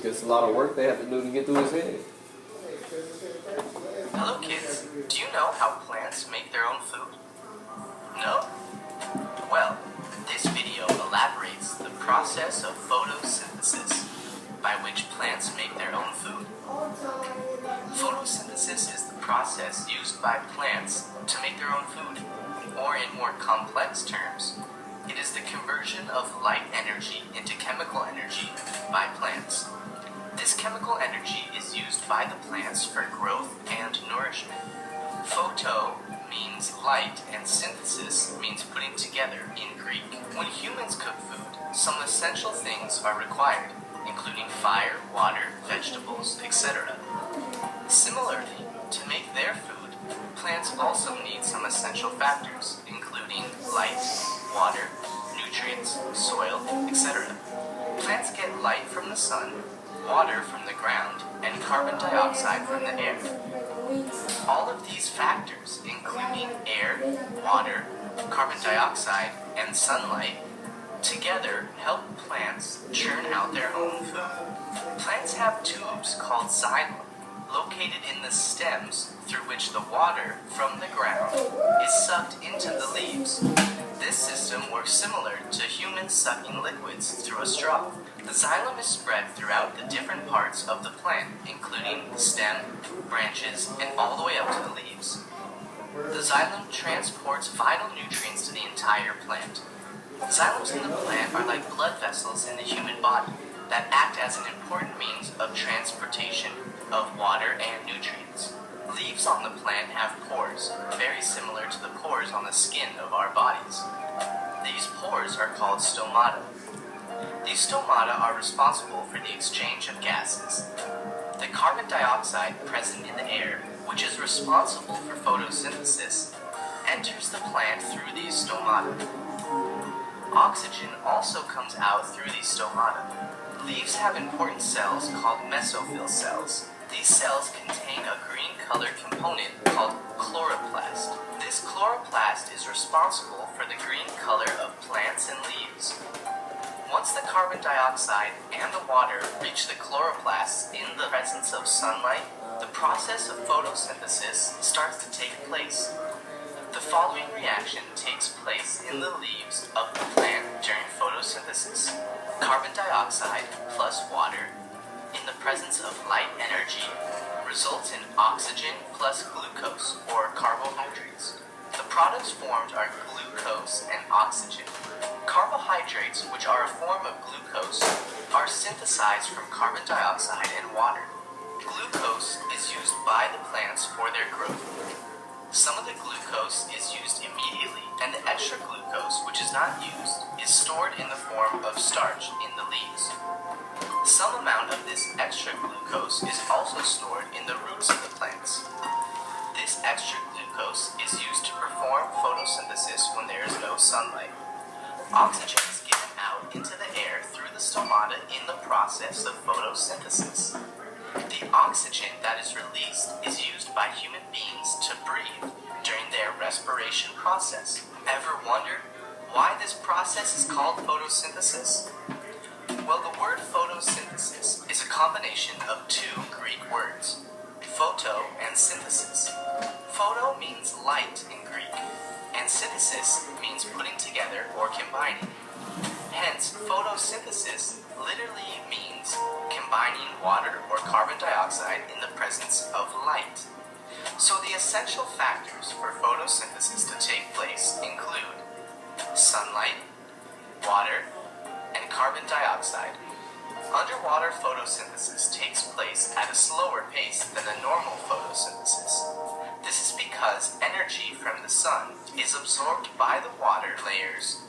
It's a lot of work they have to do to get through his head. Hello kids, do you know how plants make their own food? No? Well, this video elaborates the process of photosynthesis, by which plants make their own food. Photosynthesis is the process used by plants to make their own food, or in more complex terms, it is the conversion of light energy into chemical energy by plants. This chemical energy is used by the plants for growth and nourishment. Photo means light and synthesis means putting together in Greek. When humans cook food, some essential things are required, including fire, water, vegetables, etc. Similarly, to make their food, plants also need some essential factors, including light, water, nutrients, soil, etc. Plants get light from the sun, water from the ground, and carbon dioxide from the air. All of these factors, including air, water, carbon dioxide, and sunlight, together help plants churn out their own food. Plants have tubes called xylem, located in the stems through which the water from the ground is sucked into the leaves. This system works similar to humans sucking liquids through a straw. The xylem is spread throughout the different parts of the plant, including the stem, branches, and all the way up to the leaves. The xylem transports vital nutrients to the entire plant. The xylems in the plant are like blood vessels in the human body that act as an important means of transportation of water and nutrients. Leaves on the plant have pores, very similar to the pores on the skin of our bodies. These pores are called stomata. These stomata are responsible for the exchange of gases. The carbon dioxide present in the air, which is responsible for photosynthesis, enters the plant through these stomata. Oxygen also comes out through these stomata. Leaves have important cells called mesophyll cells. These cells contain a green-colored component called chloroplast. This chloroplast is responsible for the green color of plants and leaves. Once the carbon dioxide and the water reach the chloroplasts in the presence of sunlight, the process of photosynthesis starts to take place. The following reaction takes place in the leaves of the plant during photosynthesis. Carbon dioxide plus water in the presence of light energy results in oxygen plus glucose or carbohydrates. The products formed are glucose and oxygen. Carbohydrates, which are a form of glucose, are synthesized from carbon dioxide and water. Glucose is used by the plants for their growth. Some of the glucose is used immediately, and the extra glucose, which is not used, is stored in the form of starch in the leaves. Some amount of this extra glucose is also stored in the roots of the plants. This extra glucose is used to perform photosynthesis when there is no sunlight. Oxygen is given out into the air through the stomata in the process of photosynthesis. The oxygen that is released is used by human beings to breathe during their respiration process. Ever wondered why this process is called photosynthesis? Well, the word photosynthesis is a combination of two Greek words, photo and synthesis. Photo means light in Greek, and synthesis means putting together or combining. Hence, photosynthesis literally means combining water or carbon dioxide in the presence of light. So the essential factors for photosynthesis to take place include sunlight, water, and carbon dioxide. Underwater photosynthesis takes place at a slower pace than a normal photosynthesis. This is because energy from the sun is absorbed by the water layers,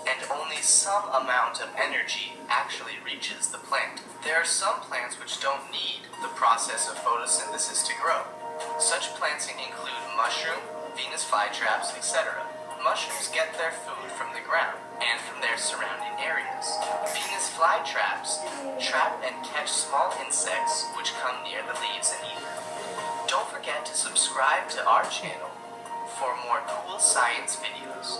and only some amount of energy actually reaches the plant. There are some plants which don't need the process of photosynthesis to grow. Such plants include mushroom, Venus flytraps, etc. Mushrooms get their food from the ground and from their surrounding areas. Venus flytraps trap and catch small insects which come near the leaves and eat them. Don't forget to subscribe to our channel for more cool science videos.